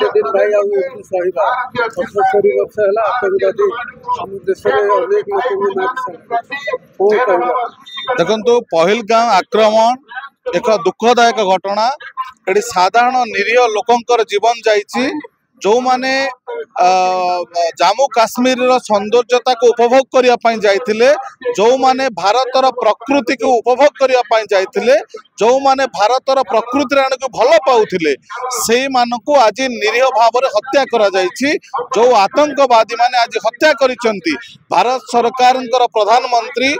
दिन भाई आउ सहिबा 75 वर्ष है आतंकवादी हम देश में अनेक लोग देखो पहलगाम आक्रमण एक दुखदायक घटना। ये साधारण निरीह लोकंकर जीवन जाइछि जो माने जम्मू काश्मीर सौंदर्यता को उपभोग करने जाइथिले, जो माने भारतर प्रकृति को उपभोग करने जाइथिले, जो माने भारतर प्रकृति राणी को भल पाउथिले से मानकु आज निरीह भाव में हत्या करा जाइछि। जो आतंकवादी माने आज हत्या करिसंती भारत सरकार प्रधानमंत्री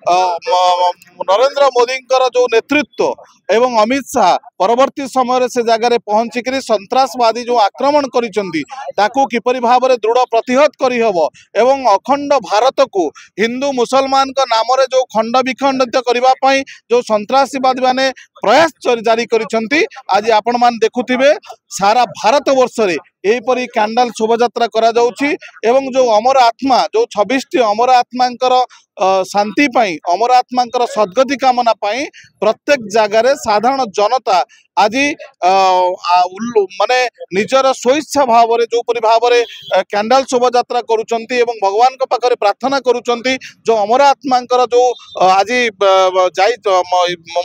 नरेंद्र मोदी जो नेतृत्व एवं अमित शाह परवर्ती समय से जगार पहुंचिक संतरासवादी जो आक्रमण करिसंती किपरि भाव में दृढ़ प्रतिहत करहब एवं अखंड भारत को हिंदू मुसलमान का नाम रे जो खंड विखंडित करने जो संतरासवादी माने प्रयास जारी करिसंती आज आपण मान देखुथिबे सारा भारत वर्ष रे एपरी कैंडल शोभायात्रा करा जाउछि एवं जो अमर आत्मा जो 26टी अमर आत्मांकर शांति पाई अमर आत्मांकर सद्गति कामना पाई प्रत्येक जगार साधारण जनता आज माने निजर स्वेच्छा भाव में जो परि भाव में कैंडल शोभायात्रा करुचंती एवं भगवान को पाखरे प्रार्थना करुचंती जो अमर आत्मांकर जो आज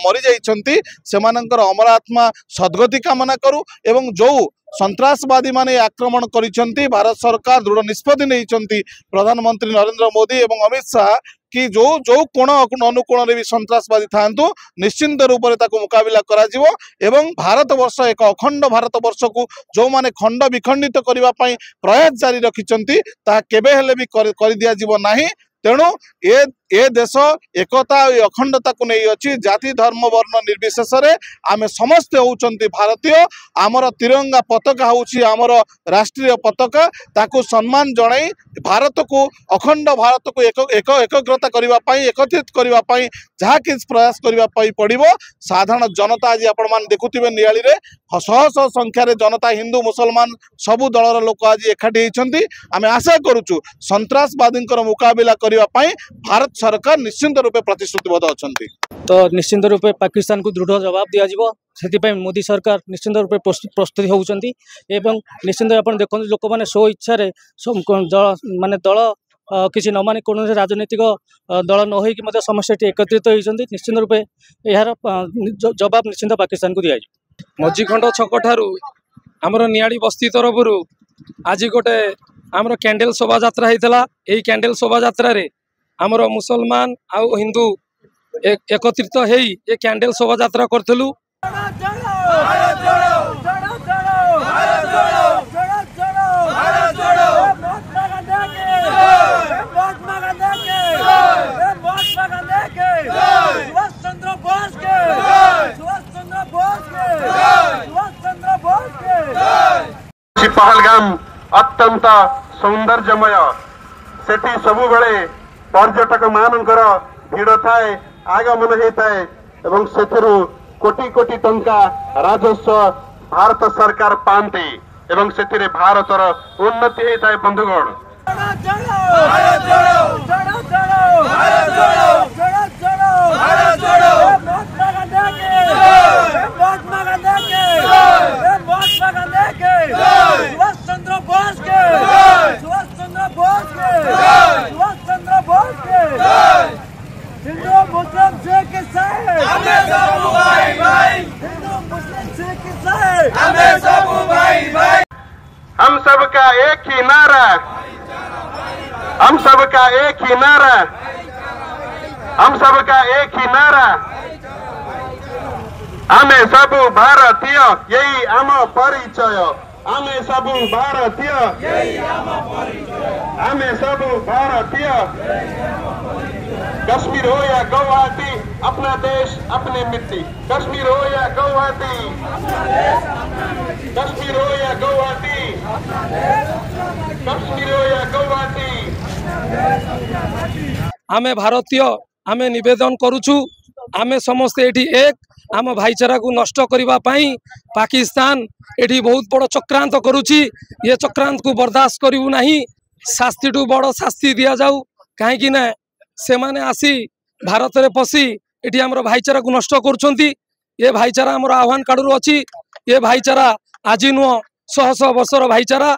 मरी जाइछंती सेमानंकर अमर आत्मा सद्गति कामना करू एवं जो संतरासवादी माने आक्रमण करिसंती भारत सरकार दृढ़ निष्पत्ति नहीं प्रधानमंत्री नरेंद्र मोदी एवं अमित शाह कि जो जो कोण अनुकोण भी संतरासवादी थांतु निश्चिंत रूप से मुकाबिला करा जिवो एवं भारत वर्ष एक अखंड भारत वर्ष को जो माने खंड विखंडित करने प्रयास जारी रखिचंती ता केबे हेले भी कर दिया जिवो नाही। तेणु ए देश एकता अखंडता को नहीं अच्छी जाति धर्म वर्ण निर्विशेष आमे समस्ते होउचंती भारतीय आमर तिरंगा पताका होउची आमर राष्ट्रीय पताका ताकू सम्मान जणाई भारत को अखंड भारत को एकग्रता करबा पई एकत्रित करबा पई जहा कि प्रयास करबा पई पड़िबो। साधारण जनता आज आपण मान देखुथिबे नियाली रे शह शह संख्या रे जनता हिंदू मुसलमान सबु दलर लोक आज एकाठी होइचंती। आमे आशा करूछु संतरासवादींकर मुकाबिला करबा पई भारत सरकार निश्चिंत रूपे प्रतिश्रुतिबद्ध अछंती। तो निश्चिंत रूपे पाकिस्तान को दृढ़ जवाब दिया जिवो से मोदी सरकार निश्चिंत रूपे प्रस्तुति होउचंती एवं निश्चिंत अपन देखो लोक माने स्व इच्छा रे माने दल किसी न माने कौन राजनीतिक दल न होइकि समस्या एकत्रित होइचंती निश्चिंत रूपे यार जवाब निश्चिंत पाकिस्तान को दिया जाय। मझीखंड छक ठारू आमर नियाड़ी बस्ती तरफ आज गोटे आमर कैंडल शोभा यात्रा होता। यही कैंडल शोभा यात्रा रे आमर मुसलमान आउ हिंदू एकत्रित होई ये कैंडल शोभा यात्रा करथलु। पहलगाम अत्यंत सौंदर्यमय सेठी सबु बेले पर्यटक मानकर भीड़ थाए आगमन होता है एवं सेथिरु कोटी कोटी टंका राजस्व भारत सरकार पाते एवं सेथिरे भारतर उन्नति होता है। बंधुगण हिंदू मुस्लिम सिख ईसाई हमें सब भाई भाई हिंदू मुस्लिम सिख ईसाई हमें सब भाई भाई। हम सबका एक ही नारा हम सबका एक ही नारा हम सबका एक ही नारा आमे सबु भारतीय यही आम परिचय आमे सबु भारतीय आमे सबु भारतीय। कश्मीर हो या गुवाहाटी अपना देश अपनी मिट्टी कश्मीर हो या गुवाहाटी कश्मीर हो या गुवाहाटी कश्मीर हो या गुवाहाटी। आमे भारतीय आमे निवेदन करुछु आमे समस्ते एठी एक आम भाईचारा को नष्ट करबा पई पाकिस्तान एठी बहुत बड़ चक्रांत करुछि। ये चक्रांत को बर्दाश्त करिवु नाही। शास्ति टू बड़ शास्ति दिया जाऊ कहीं ना से माने आसी भारत रे पसी एठी हमर भाईचारा को नष्ट करुछंती। ये भाईचारा हमर आह्वान काडुरु अछि। ये भाईचारा आज नुह शह शह वर्षर भाईचारा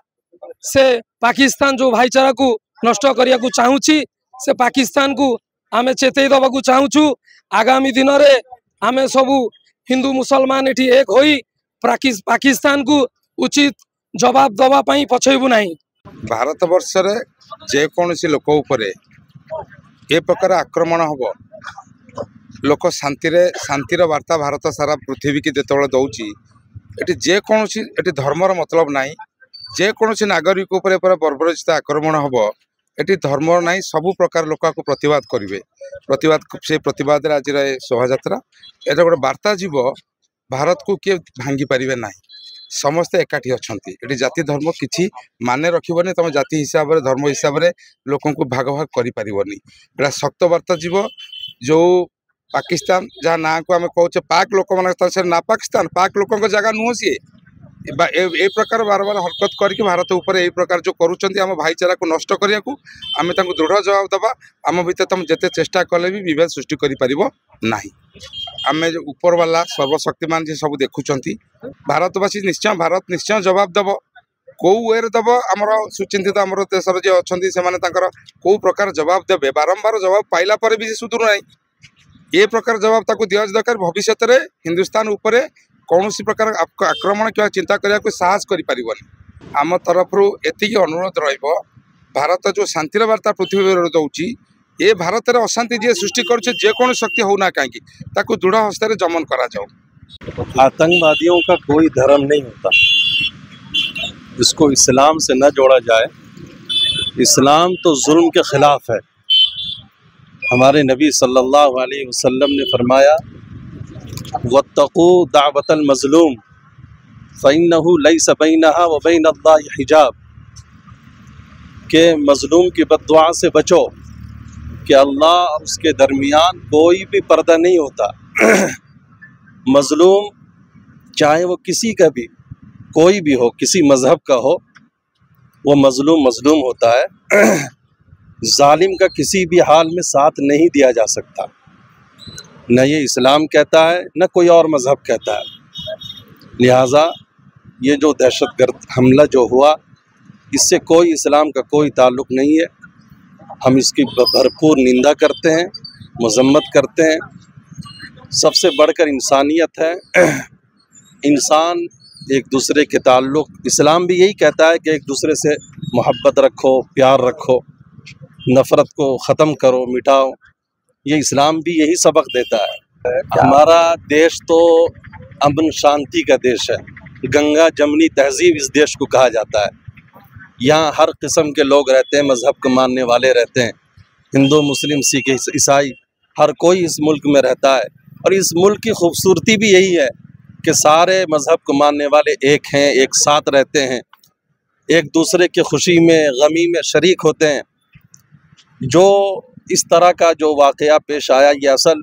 से पाकिस्तान जो भाईचारा को नष्ट करिया को चाहूची से पाकिस्तान को आमे चेतई दबा को चाहूचु। आगामी दिन रे आमे सबू हिंदू मुसलमान एठी एक होई पाकिस्तान को उचित जवाब दबा पई पछैबु नाही। भारत वर्ष रे जे कोनसी लोक उपरे ए प्रकार आक्रमण हबो लोक शांतिर वार्ता भारत सारा पृथ्वी की जेतबेले दउची एटी जे कोनसी एटी धर्मर मतलब नाही। जे कोनसी नागरिक उपरे बर्बरचित आक्रमण हबो एटी धर्म नाही सबु प्रकार लोक को प्रतिवाद करिवे। प्रतिवाद आज शोभा यात्रा एटा गोटे वार्ता जीव भारत को किए भांगी पारिबे नाही। समस्ते एकाठी अछंती एटी जाति धर्म किछि माने रखिबनी तुम जाति हिसाब रे धर्म हिसाब रे लोकन को भाग भाग करि पारिबनी। एटा सख्त वार्ता जीव जो पाकिस्तान जहाँ ना को आम कहचे पाक लोक मान ना पाकिस्तान पाक लोक जगह नुह सी ए प्रकार बार बार हरकत करके भारत ऊपर ए प्रकार जो करुँच आम भाईचारा को नष्ट करने को आम दृढ़ जवाब दबा। आम भीतर तुम जिते चेष्टा कले भी विभेद सृष्टि करना आम ऊपर वाला सर्वशक्तिमान जी सब देखुंट भारतवासी भारत निश्चय जवाब दब कौ वे दब आमर सुचिंतित आम देशर जी अच्छा कौ प्रकार जवाब देवे बारंबार जवाब पाइला पर भी सुधुर ना ये प्रकार जवाब ताकू दिया दरकार। भविष्य में हिंदुस्तान उपरे कौन प्रकार आक्रमण कि चिंता करने को साहस करें। आम तरफ एति अनुरोध भारत जो शांतिर वार्ता पृथ्वी दौची ये भारत में अशांति जी सृष्टि करें शक्ति होना कहीं ताकू दृढ़ हस्ते दमन करा जाओ। आतंकवादियों का कोई धर्म नहीं होता, इसको इस्लाम से न जोड़ा जाए। इस्लाम तो जुल्म के खिलाफ है। हमारे नबी सल्लल्लाहु अलैहि वसल्लम ने फरमाया वत्तक़ू दावतल मज़लूम फ़इन्नहु लैसा बैनहा व बैनल्लाहि हिजाब, के मज़लूम की बद्दुआ से बचो कि अल्लाह और उसके दरमियान कोई भी पर्दा नहीं होता। मज़लूम चाहे वो किसी का भी कोई भी हो, किसी मज़हब का हो, वो मज़लूम मज़लूम होता है। जालिम का किसी भी हाल में साथ नहीं दिया जा सकता, न ये इस्लाम कहता है न कोई और मज़हब कहता है। लिहाजा ये जो दहशतगर्द हमला जो हुआ इससे कोई इस्लाम का कोई ताल्लुक़ नहीं है। हम इसकी भरपूर निंदा करते हैं, मज़म्मत करते हैं। सबसे बढ़कर इंसानियत है। इंसान एक दूसरे के ताल्लुक़, इस्लाम भी यही कहता है कि एक दूसरे से मोहब्बत रखो, प्यार रखो, नफ़रत को ख़त्म करो, मिटाओ। ये इस्लाम भी यही सबक देता है। हमारा देश तो अमन शांति का देश है। गंगा जमनी तहजीब इस देश को कहा जाता है। यहाँ हर किस्म के लोग रहते हैं, मज़हब को मानने वाले रहते हैं, हिंदू मुस्लिम सिख ईसाई हर कोई इस मुल्क में रहता है। और इस मुल्क की खूबसूरती भी यही है कि सारे मज़हब को मानने वाले एक हैं, एक साथ रहते हैं, एक दूसरे की खुशी में गमी में शरीक होते हैं। जो इस तरह का जो वाक़या पेश आया ये असल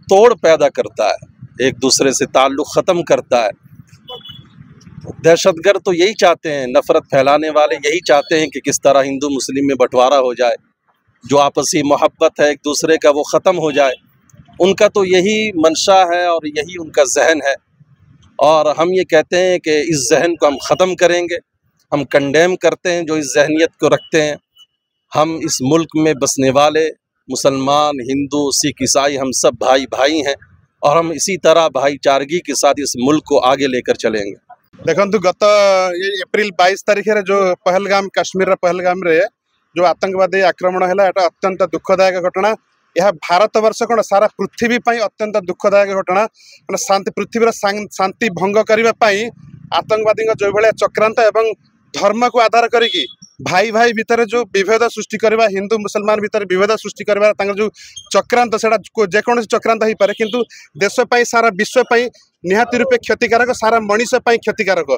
तोड़ पैदा करता है, एक दूसरे से ताल्लुक़ ख़त्म करता है। दहशतगर्द तो यही चाहते हैं, नफ़रत फैलाने वाले यही चाहते हैं कि किस तरह हिंदू मुस्लिम में बंटवारा हो जाए, जो आपसी मोहब्बत है एक दूसरे का वो ख़त्म हो जाए। उनका तो यही मंशा है और यही उनका जहन है। और हम ये कहते हैं कि इस जहन को हम ख़त्म करेंगे। हम कंडेम करते हैं जो इस जहनीत को रखते हैं। हम इस मुल्क में बसने वाले मुसलमान, हिंदू, सिख, ईसाई हम सब भाई भाई हैं और हम इसी तरह भाईचारगी के साथ इस मुल्क को आगे लेकर चलेंगे। देखु गत एप्रिल 22 तारिख रे जो पहलगाम काश्मीर पहलगाम रे जो आतंकवादी आक्रमण है अत्यंत दुखदायक घटना। यह भारत वर्ष कौन सारा पृथ्वी अत्यंत दुखदायक घटना। मैंने शांति पृथ्वीर शांति भंग करने आतंकवादी जो भाया चक्रांत एवं धर्म को आधार करी भाई भाई भितर जो विभेद सृष्टि करवा, हिंदू मुसलमान भितर विभेद सृष्टि करवा जो चक्रांत से जेकोसी चक्रांत हो पारे, किंतु देश सारा विश्व निहाती रूपे क्षतिकारक, सारा मनीष क्षतिकारक।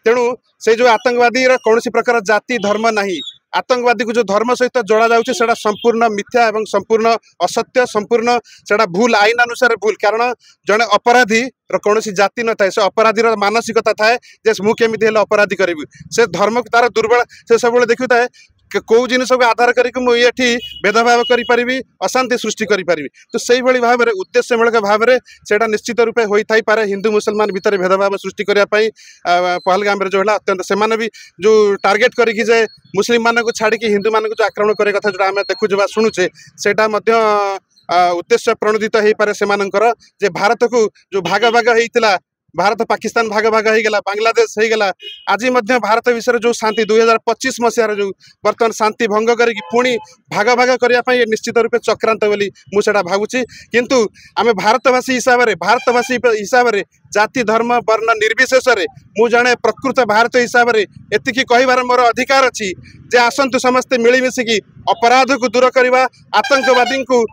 तेणु से जो आतंकवादी कौन प्रकार जाति धर्म नहीं, आतंकवादी को जो धर्म सहित जोड़ा जाऊँच से संपूर्ण मिथ्या एवं संपूर्ण असत्य, संपूर्ण से भूल, आईन अनुसार भूल। कारण जड़े अपराधी कौन जाति न थाए, से अपराधीर मानसिकता थाए जे मुझे अपराधी करी, से धर्म को तार दुर्बल से सब देखु थाए। कौ जिन आधार करके भेदभाव करी अशांति सृष्टि करी तो से भाव में उद्देश्यमूलक भाव में से निश्चित रूपे होता पारे हिंदू मुसलमान भितर भेदभाव सृष्टि करने पहलगाम जो है अत्यंत से भी जो टार्गेट करके मुस्लिम मान को छाड़ी हिंदू मान जो आक्रमण करे कथा जो आम देखुचे शुणुचे से उद्देश्य प्रणोदित हो पारे से जे भारत को जो भाग भाग होता भारत पाकिस्तान भाग भाग हो गला बांग्लादेश हो गला आज भारत विषय जो शांति 2025 मसीहार जो बर्तमान शांति भंग करके पुणी भाग भाग करने निश्चित रूपे चक्रांत बोली मुझे भावुची किंतु आम भारतवासी हिसाब से जाति धर्म वर्ण निर्विशेष मु जड़े प्रकृत भारत हिसाब से एतिकी कहबार मोर अधिकार अच्छी जे आसतु समस्ते मिलमिशिकी अपराध को दूर करवा आतंकवादी को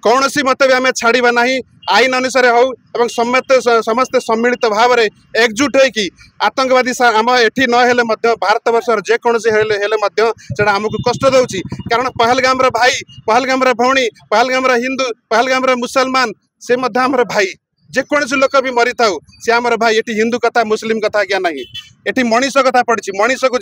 कौन सी मत भी आम छाड़ा ना आईन अनुसार हो समस्ते सम्मिलित भाव में एकजुट होगी आतंकवादी आम एठी न भारत वर्षर जेकोसी से आमको कष्ट दूसरी कारण पहलगाम भाई पहलगाम भौणी पहलगाम हिंदू पहलगाम मुसलमान से आमर भाई जेकोसी लोक भी मरी था सी आमर भाई ये हिंदू कथा मुस्लिम कथा क्या ना ये मनीष कथा पड़ी मनीष को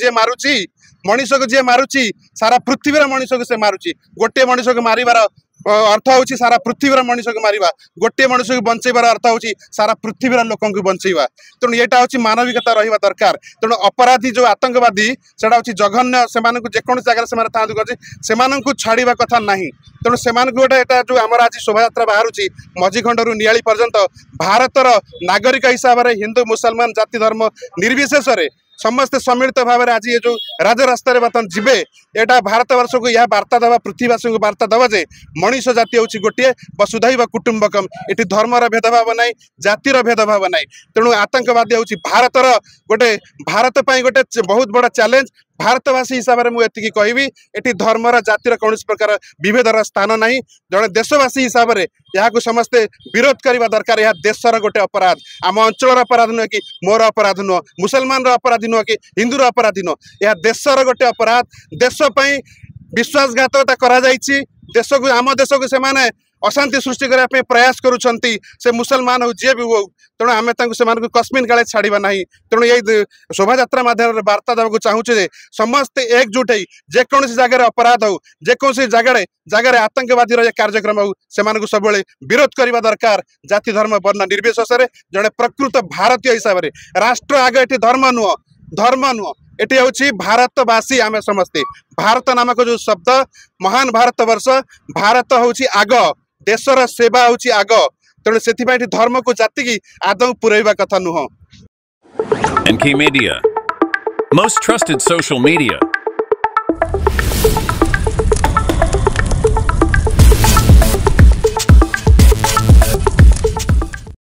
जी मारुची सारा पृथ्वी मनीष को से मारुची गोटे मनीष को मारिबार अर्थ हूँ सारा पृथ्वी मनीष को मारिबा गोटे मनीष को बंचेबार अर्थ हूँ सारा पृथ्वी लोक बंचेबा तेणु यहाँ हूँ मानविकता रहा दरकार तेणु अपराधी जो आतंकवादी से जघन्य से जेकोसी जगह से छाड़ा कथा ना तेणु से गोटे जो आम आज शोभा बाहर मझीखंडू नियाली पर्यंत भारतर नागरिक हिसाब से हिंदू मुसलमान जाति धर्म निर्विशेष समस्ते सम्मिलित भाव में आज ये जो राजरास्त बर्तमान जीवे यहाँ भारत वर्ष को यह वार्ता दवा पृथ्वीवासी को वार्ता दवा जे मनीष जाति हूँ गोटे वसुधैव कुटुंबकम ये धर्मर भेदभाव ना जातिर भेदभाव ना तेणु आतंकवादी हूँ भारतर गोटे भारत गोटे बहुत बड़ा चैलेंज भारतवासी हिसाब से मुझे कहबी ये धर्मर जातिर कौन प्रकार विभेदर स्थान ना जड़े देशवासी हिसाब से यहाँ समस्ते विरोध करने दरकार यह देशर गोटे अपराध आम अंचल अपराध नुह कि मोर अपराध नुह मुसलमान अपराधी नुह कि हिंदूर अपराधी नुह यह देशर गोटे अपराध देशपाई विश्वासघातकता करा देश को आम देश को से अशांति सृष्टि करने प्रयास करुँच से मुसलमान हो जी भी हो तेणु आम से कस्मिन काले छाड़ा ना तेणु यही शोभा माध्यम वार्ता देवाक चाहूँ समस्ते एकजुट हो जेकोसी जगह अपराध हो जेकोसी जगह आतंकवादी कार्यक्रम हो से सब विरोध करने दरकार जाति धर्म वर्ण निर्विशेष जड़े प्रकृत भारतीय हिसाब से राष्ट्र आग ये धर्म नुह एटी हूँ भारतवासी आम समस्ते भारत नामक जो शब्द महान भारत वर्ष भारत हूँ आग देशर सेवा हूँ आग तेणु से धर्म को जाति की आदौ पुरैबा कथा नुह। NK Media, most trusted social media.